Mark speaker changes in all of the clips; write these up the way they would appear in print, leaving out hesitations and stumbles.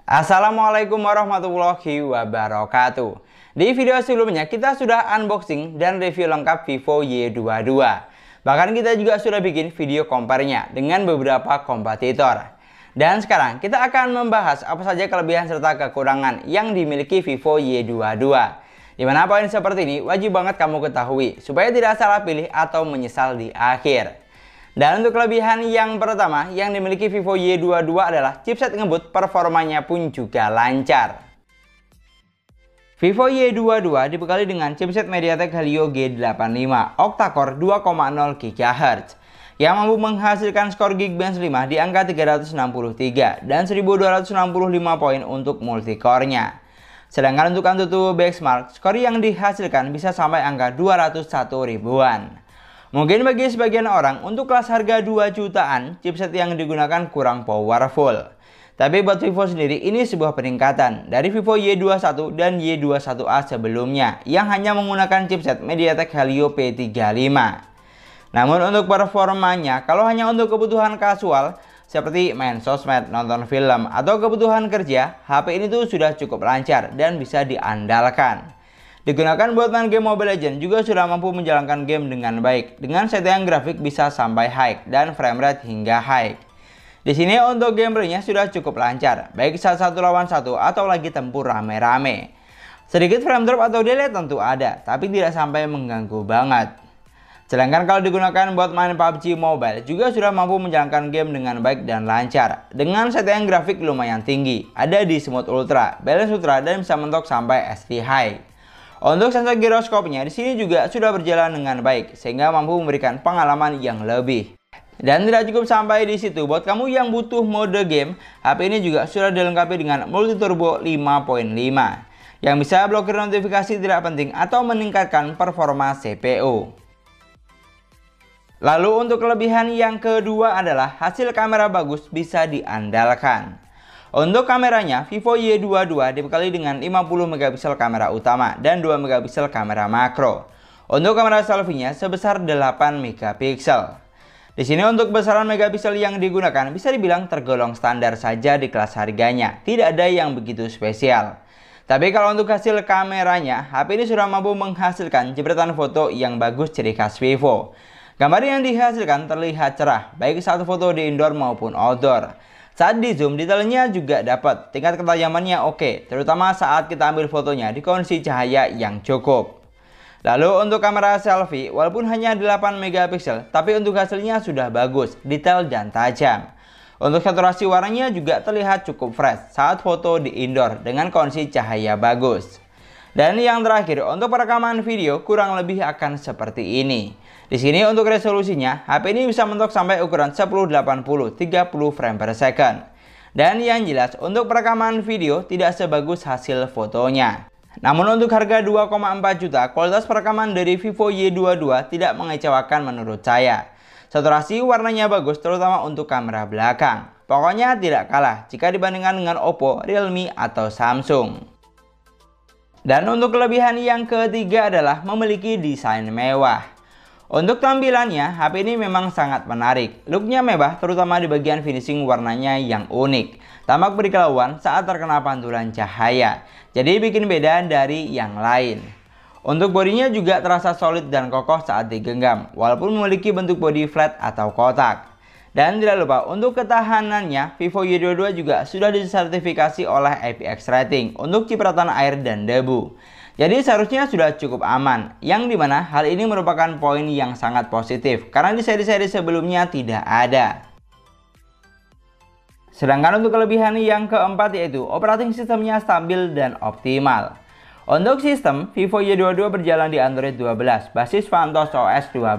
Speaker 1: Assalamualaikum warahmatullahi wabarakatuh. Di video sebelumnya kita sudah unboxing dan review lengkap Vivo Y22. Bahkan kita juga sudah bikin video compare-nya dengan beberapa kompetitor. Dan sekarang kita akan membahas apa saja kelebihan serta kekurangan yang dimiliki Vivo Y22. Dimana poin seperti ini wajib banget kamu ketahui supaya tidak salah pilih atau menyesal di akhir. Dan untuk kelebihan yang pertama yang dimiliki Vivo Y22 adalah chipset ngebut, performanya pun juga lancar. Vivo Y22 dibekali dengan chipset MediaTek Helio G85 octa-core 2,0 GHz yang mampu menghasilkan skor Geekbench 5 di angka 363 dan 1265 poin untuk multicore-nya. Sedangkan untuk AnTuTu benchmark, skor yang dihasilkan bisa sampai angka 201 ribuan. Mungkin bagi sebagian orang, untuk kelas harga 2 jutaan, chipset yang digunakan kurang powerful. Tapi buat Vivo sendiri, ini sebuah peningkatan dari Vivo Y21 dan Y21A sebelumnya, yang hanya menggunakan chipset MediaTek Helio P35. Namun untuk performanya, kalau hanya untuk kebutuhan kasual, seperti main sosmed, nonton film, atau kebutuhan kerja, HP ini tuh sudah cukup lancar dan bisa diandalkan. Digunakan buat main game Mobile Legends juga sudah mampu menjalankan game dengan baik, dengan settingan grafik bisa sampai high dan frame rate hingga high. Di sini untuk gameplaynya sudah cukup lancar, baik saat satu lawan satu atau lagi tempur rame-rame. Sedikit frame drop atau delay tentu ada, tapi tidak sampai mengganggu banget. Sedangkan kalau digunakan buat main PUBG Mobile juga sudah mampu menjalankan game dengan baik dan lancar, dengan settingan grafik lumayan tinggi, ada di Smooth Ultra, Balance Ultra, dan bisa mentok sampai SD High. Untuk sensor giroskopnya di sini juga sudah berjalan dengan baik sehingga mampu memberikan pengalaman yang lebih. Dan tidak cukup sampai di situ, buat kamu yang butuh mode game, HP ini juga sudah dilengkapi dengan multi turbo 5.5 yang bisa blokir notifikasi tidak penting atau meningkatkan performa CPU. Lalu untuk kelebihan yang kedua adalah hasil kamera bagus bisa diandalkan. Untuk kameranya, Vivo Y22 dibekali dengan 50 megapiksel kamera utama dan 2 megapiksel kamera makro. Untuk kamera selfie-nya sebesar 8 megapiksel. Di sini untuk besaran megapiksel yang digunakan bisa dibilang tergolong standar saja di kelas harganya, tidak ada yang begitu spesial. Tapi kalau untuk hasil kameranya, HP ini sudah mampu menghasilkan jepretan foto yang bagus ciri khas Vivo. Gambar yang dihasilkan terlihat cerah, baik saat foto di indoor maupun outdoor. Saat di zoom, detailnya juga dapat, tingkat ketajamannya oke, terutama saat kita ambil fotonya di kondisi cahaya yang cukup. Lalu untuk kamera selfie, walaupun hanya 8 megapiksel, tapi untuk hasilnya sudah bagus, detail dan tajam. Untuk saturasi warnanya juga terlihat cukup fresh saat foto di indoor dengan kondisi cahaya bagus. Dan yang terakhir, untuk perekaman video kurang lebih akan seperti ini. Di sini untuk resolusinya, HP ini bisa mentok sampai ukuran 1080 30 frame per second. Dan yang jelas, untuk perekaman video tidak sebagus hasil fotonya. Namun untuk harga 2,4 juta, kualitas perekaman dari Vivo Y22 tidak mengecewakan menurut saya. Saturasi warnanya bagus terutama untuk kamera belakang. Pokoknya tidak kalah jika dibandingkan dengan Oppo, Realme, atau Samsung. Dan untuk kelebihan yang ketiga adalah memiliki desain mewah. Untuk tampilannya, HP ini memang sangat menarik. Looknya mewah terutama di bagian finishing warnanya yang unik. Tampak berkilauan saat terkena pantulan cahaya. Jadi bikin beda dari yang lain. Untuk bodinya juga terasa solid dan kokoh saat digenggam, walaupun memiliki bentuk bodi flat atau kotak. Dan tidak lupa untuk ketahanannya, Vivo Y22 juga sudah disertifikasi oleh IPX rating untuk cipratan air dan debu. Jadi seharusnya sudah cukup aman, yang dimana hal ini merupakan poin yang sangat positif karena di seri-seri sebelumnya tidak ada. Sedangkan untuk kelebihan yang keempat yaitu operating sistemnya stabil dan optimal. Untuk sistem, Vivo Y22 berjalan di Android 12 basis Vantos OS 12.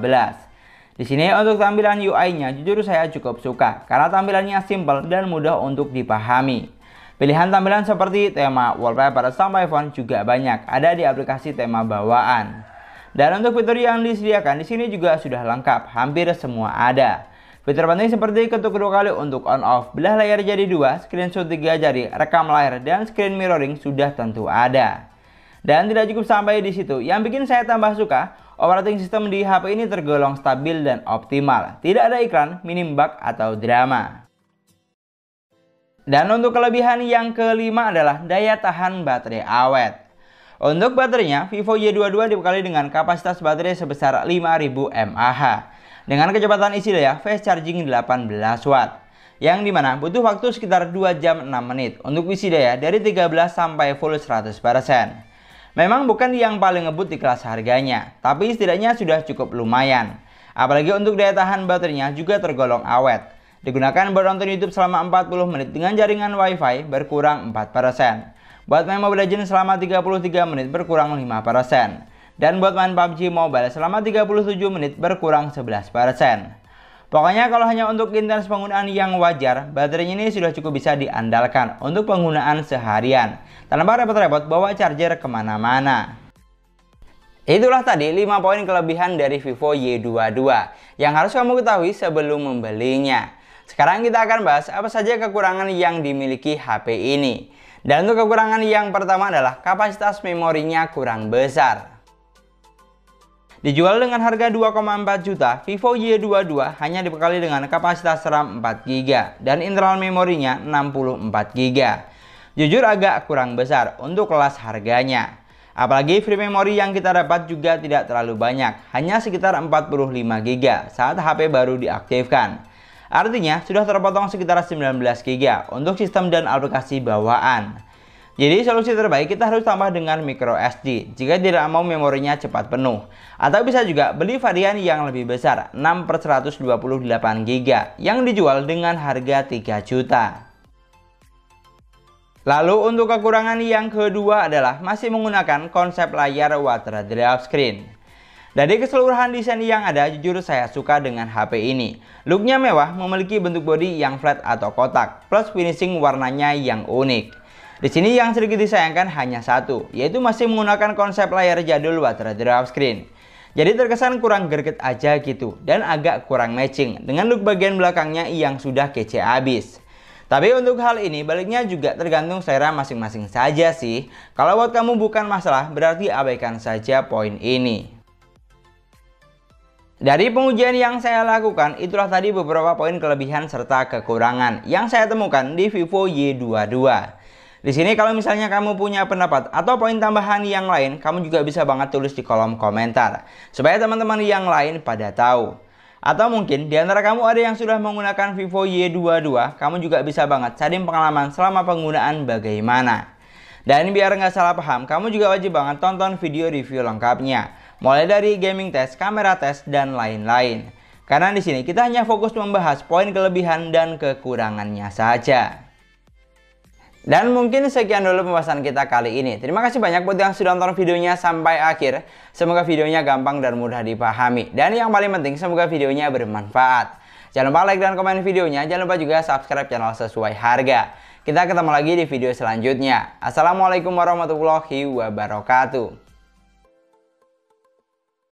Speaker 1: Di sini untuk tampilan UI-nya jujur saya cukup suka karena tampilannya simple dan mudah untuk dipahami. Pilihan tampilan seperti tema, wallpaper, sampai font juga banyak ada di aplikasi tema bawaan. Dan untuk fitur yang disediakan di sini juga sudah lengkap, hampir semua ada. Fitur penting seperti ketuk kedua kali untuk on off, belah layar jadi 2, screenshot 3 jari, rekam layar, dan screen mirroring sudah tentu ada. Dan tidak cukup sampai di situ, yang bikin saya tambah suka, operating system di HP ini tergolong stabil dan optimal. Tidak ada iklan, minim bug atau drama. Dan untuk kelebihan yang kelima adalah daya tahan baterai awet. Untuk baterainya, Vivo Y22 dibekali dengan kapasitas baterai sebesar 5000 mAh dengan kecepatan isi daya fast charging 18 watt, yang dimana butuh waktu sekitar 2 jam 6 menit untuk isi daya dari 13 sampai full 100%. Memang bukan yang paling ngebut di kelas harganya, tapi setidaknya sudah cukup lumayan. Apalagi untuk daya tahan baterainya juga tergolong awet. Digunakan buat nonton YouTube selama 40 menit dengan jaringan WiFi berkurang 4%. Buat main Mobile Legends selama 33 menit berkurang 5%. Dan buat main PUBG Mobile selama 37 menit berkurang 11%. Pokoknya kalau hanya untuk intens penggunaan yang wajar, baterainya ini sudah cukup bisa diandalkan untuk penggunaan seharian tanpa repot-repot bawa charger kemana-mana. Itulah tadi 5 poin kelebihan dari Vivo Y22 yang harus kamu ketahui sebelum membelinya. Sekarang kita akan bahas apa saja kekurangan yang dimiliki HP ini. Dan untuk kekurangan yang pertama adalah kapasitas memorinya kurang besar. Dijual dengan harga 2,4 juta, Vivo Y22 hanya dibekali dengan kapasitas RAM 4GB dan internal memorinya 64GB. Jujur agak kurang besar untuk kelas harganya. Apalagi free memory yang kita dapat juga tidak terlalu banyak, hanya sekitar 45GB saat HP baru diaktifkan. Artinya sudah terpotong sekitar 19GB untuk sistem dan aplikasi bawaan. Jadi solusi terbaik kita harus tambah dengan micro SD jika tidak mau memorinya cepat penuh. Atau bisa juga beli varian yang lebih besar 6/128GB yang dijual dengan harga 3 juta. Lalu untuk kekurangan yang kedua adalah masih menggunakan konsep layar water drop screen. Dari keseluruhan desain yang ada, jujur saya suka dengan HP ini. Looknya mewah, memiliki bentuk bodi yang flat atau kotak, plus finishing warnanya yang unik. Di sini yang sedikit disayangkan hanya satu, yaitu masih menggunakan konsep layar jadul water drop screen. Jadi terkesan kurang greget aja gitu, dan agak kurang matching dengan look bagian belakangnya yang sudah kece abis. Tapi untuk hal ini baliknya juga tergantung selera masing-masing saja sih. Kalau buat kamu bukan masalah, berarti abaikan saja poin ini. Dari pengujian yang saya lakukan, itulah tadi beberapa poin kelebihan serta kekurangan yang saya temukan di Vivo Y22. Di sini kalau misalnya kamu punya pendapat atau poin tambahan yang lain, kamu juga bisa banget tulis di kolom komentar supaya teman-teman yang lain pada tahu. Atau mungkin di antara kamu ada yang sudah menggunakan Vivo Y22, kamu juga bisa banget sharing pengalaman selama penggunaan bagaimana. Dan biar nggak salah paham, kamu juga wajib banget tonton video review lengkapnya, mulai dari gaming test, kamera test, dan lain-lain. Karena di sini kita hanya fokus membahas poin kelebihan dan kekurangannya saja. Dan mungkin sekian dulu pembahasan kita kali ini. Terima kasih banyak buat yang sudah nonton videonya sampai akhir. Semoga videonya gampang dan mudah dipahami. Dan yang paling penting, semoga videonya bermanfaat. Jangan lupa like dan komen videonya. Jangan lupa juga subscribe channel sesuai harga. Kita ketemu lagi di video selanjutnya. Assalamualaikum warahmatullahi wabarakatuh.